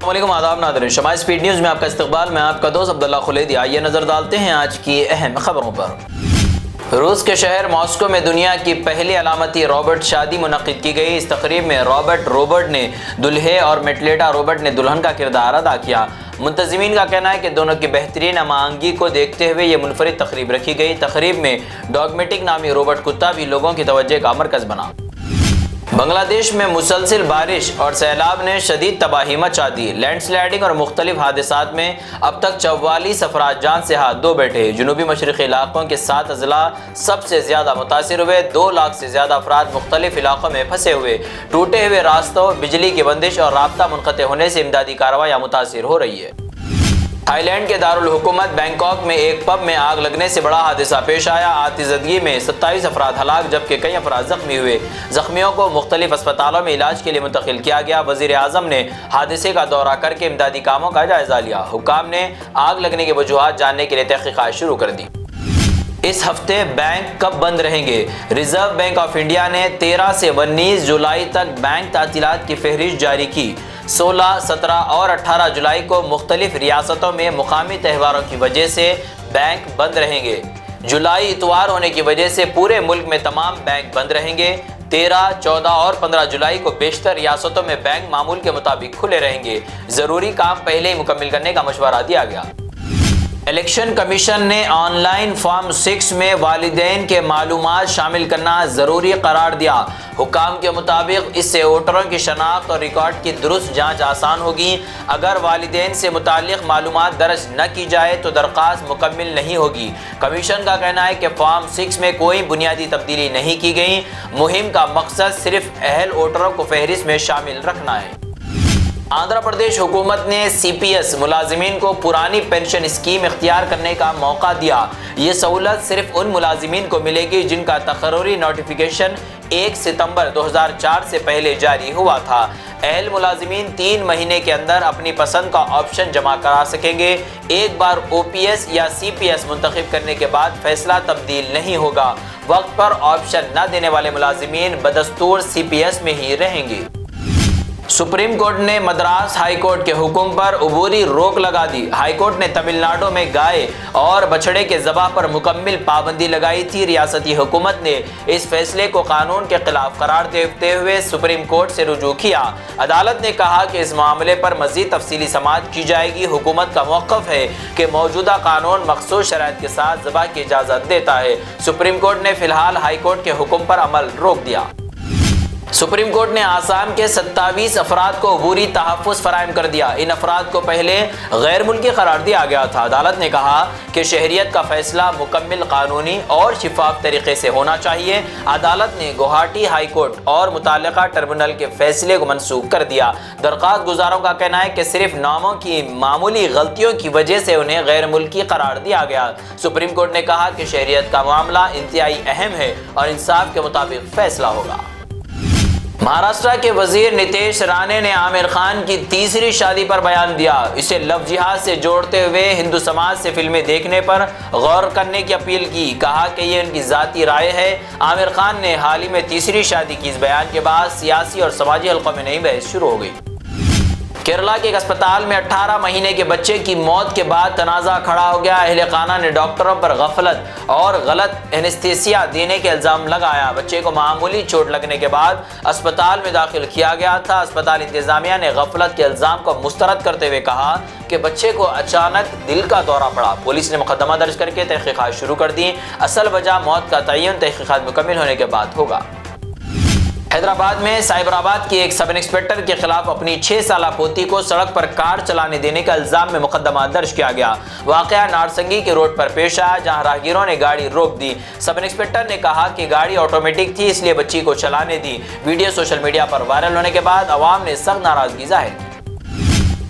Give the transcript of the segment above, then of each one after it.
السلام علیکم، آداب ناظرین، شمع سپیڈ نیوز میں آپ کا استقبال۔ میں آپ کا دوست عبداللہ خلیدی۔ آئیے نظر ڈالتے ہیں آج کی اہم خبروں پر۔ روس کے شہر ماسکو میں دنیا کی پہلی علامتی روبوٹ شادی منعقد کی گئی۔ اس تقریب میں روبوٹ نے دلہے اور میٹلیٹا روبوٹ نے دلہن کا کردار ادا کیا۔ منتظمین کا کہنا ہے کہ دونوں کی بہترین ہم آہنگی کو دیکھتے ہوئے یہ منفرد تقریب رکھی گئی۔ تقریب میں ڈاگمیٹک نامی روبوٹ کتا بھی لوگوں کی توجہ کا مرکز بنا۔ بنگلہ دیش میں مسلسل بارش اور سیلاب نے شدید تباہی مچا دی۔ لینڈ سلائیڈنگ اور مختلف حادثات میں اب تک 44 افراد جان سے ہاتھ دھو بیٹھے۔ جنوبی مشرقی علاقوں کے 7 اضلاع سب سے زیادہ متاثر ہوئے۔ 2 لاکھ سے زیادہ افراد مختلف علاقوں میں پھنسے ہوئے۔ ٹوٹے ہوئے راستوں، بجلی کی بندش اور رابطہ منقطع ہونے سے امدادی کارروائیاں متاثر ہو رہی ہے۔ تھائی لینڈ کے دارالحکومت بینکاک میں ایک پب میں آگ لگنے سے بڑا حادثہ پیش آیا۔ آتش زدگی میں 27 افراد ہلاک جبکہ کئی افراد زخمی ہوئے۔ زخمیوں کو مختلف اسپتالوں میں علاج کے لیے منتقل کیا گیا۔ وزیر اعظم نے حادثے کا دورہ کر کے امدادی کاموں کا جائزہ لیا۔ حکام نے آگ لگنے کی وجوہات جاننے کے لیے تحقیقات شروع کر دی۔ اس ہفتے بینک کب بند رہیں گے؟ ریزرو بینک آف انڈیا نے 13 سے 19 جولائی تک بینک تعطیلات کی فہرست جاری کی۔ 16، 17 اور 18 جولائی کو مختلف ریاستوں میں مقامی تہواروں کی وجہ سے بینک بند رہیں گے۔ جولائی اتوار ہونے کی وجہ سے پورے ملک میں تمام بینک بند رہیں گے۔ 13، 14 اور 15 جولائی کو بیشتر ریاستوں میں بینک معمول کے مطابق کھلے رہیں گے۔ ضروری کام پہلے ہی مکمل کرنے کا مشورہ دیا گیا۔ الیکشن کمیشن نے آن لائن فارم 6 میں والدین کے معلومات شامل کرنا ضروری قرار دیا۔ حکام کے مطابق اس سے ووٹروں کی شناخت اور ریکارڈ کی درست جانچ آسان ہوگی۔ اگر والدین سے متعلق معلومات درج نہ کی جائے تو درخواست مکمل نہیں ہوگی۔ کمیشن کا کہنا ہے کہ فارم 6 میں کوئی بنیادی تبدیلی نہیں کی گئی۔ مہم کا مقصد صرف اہل ووٹروں کو فہرست میں شامل رکھنا ہے۔ آندھرا پردیش حکومت نے سی پی ایس ملازمین کو پرانی پینشن اسکیم اختیار کرنے کا موقع دیا۔ یہ سہولت صرف ان ملازمین کو ملے گی جن کا تقرری نوٹیفیکیشن 1 ستمبر 2004 سے پہلے جاری ہوا تھا۔ اہل ملازمین 3 مہینے کے اندر اپنی پسند کا آپشن جمع کرا سکیں گے۔ ایک بار او پی ایس یا سی پی ایس منتخب کرنے کے بعد فیصلہ تبدیل نہیں ہوگا۔ وقت پر آپشن نہ دینے والے ملازمین بدستور سی پی ایس میں ہی رہیں گے۔ سپریم کورٹ نے مدراس ہائی کورٹ کے حکم پر عبوری روک لگا دی۔ ہائی کورٹ نے تمل ناڈو میں گائے اور بچھڑے کے ذبح پر مکمل پابندی لگائی تھی۔ ریاستی حکومت نے اس فیصلے کو قانون کے خلاف قرار دیتے ہوئے سپریم کورٹ سے رجوع کیا۔ عدالت نے کہا کہ اس معاملے پر مزید تفصیلی سماعت کی جائے گی۔ حکومت کا موقف ہے کہ موجودہ قانون مخصوص شرائط کے ساتھ ذبح کی اجازت دیتا ہے۔ سپریم کورٹ نے فی الحال ہائی کورٹ کے حکم پر عمل روک دیا۔ سپریم کورٹ نے آسام کے 27 افراد کو عبوری تحفظ فراہم کر دیا۔ ان افراد کو پہلے غیر ملکی قرار دیا گیا تھا۔ عدالت نے کہا کہ شہریت کا فیصلہ مکمل قانونی اور شفاف طریقے سے ہونا چاہیے۔ عدالت نے گوہاٹی ہائی کورٹ اور متعلقہ ٹربیونل کے فیصلے کو منسوخ کر دیا۔ درخواست گزاروں کا کہنا ہے کہ صرف ناموں کی معمولی غلطیوں کی وجہ سے انہیں غیر ملکی قرار دیا گیا۔ سپریم کورٹ نے کہا کہ شہریت کا معاملہ انتہائی اہم ہے اور انصاف کے مطابق فیصلہ ہوگا۔ مہاراشٹر کے وزیر نتیش رانے نے عامر خان کی تیسری شادی پر بیان دیا۔ اسے لو جہاد سے جوڑتے ہوئے ہندو سماج سے فلمیں دیکھنے پر غور کرنے کی اپیل کی۔ کہا کہ یہ ان کی ذاتی رائے ہے۔ عامر خان نے حال ہی میں تیسری شادی کی۔ اس بیان کے بعد سیاسی اور سماجی حلقوں میں نئی بحث شروع ہو گئی۔ کیرلا کے ایک اسپتال میں 18 مہینے کے بچے کی موت کے بعد تنازع کھڑا ہو گیا۔ اہل خانہ نے ڈاکٹروں پر غفلت اور غلط اینستھیسیا دینے کے الزام لگایا۔ بچے کو معمولی چوٹ لگنے کے بعد اسپتال میں داخل کیا گیا تھا۔ اسپتال انتظامیہ نے غفلت کے الزام کو مسترد کرتے ہوئے کہا کہ بچے کو اچانک دل کا دورہ پڑا۔ پولیس نے مقدمہ درج کر کے تحقیقات شروع کر دی۔ اصل وجہ موت کا تعین تحقیقات مکمل ہونے کے بعد ہوگا۔ حیدرآباد میں سائبر آباد کی ایک سب انسپکٹر کے خلاف اپنی 6 سالہ پوتی کو سڑک پر کار چلانے دینے کے الزام میں مقدمہ درج کیا گیا۔ واقعہ نارسنگی کے روڈ پر پیش آیا جہاں راہگیروں نے گاڑی روک دی۔ سب انسپکٹر نے کہا کہ گاڑی آٹومیٹک تھی اس لیے بچی کو چلانے دی۔ ویڈیو سوشل میڈیا پر وائرل ہونے کے بعد عوام نے سخت ناراضگی ظاہر کی۔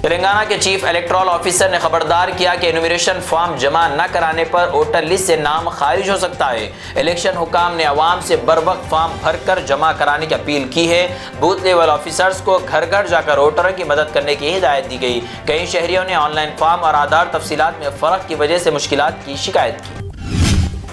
تلنگانہ کے چیف الیکٹورل آفیسر نے خبردار کیا کہ انومریشن فارم جمع نہ کرانے پر ووٹر لسٹ سے نام خارج ہو سکتا ہے۔ الیکشن حکام نے عوام سے بروقت فارم بھر کر جمع کرانے کی اپیل کی ہے۔ بوتھ لیول آفیسرز کو گھر گھر جا کر ووٹروں کی مدد کرنے کی ہدایت دی گئی۔ کئی شہریوں نے آن لائن فارم اور آدھار تفصیلات میں فرق کی وجہ سے مشکلات کی شکایت کی۔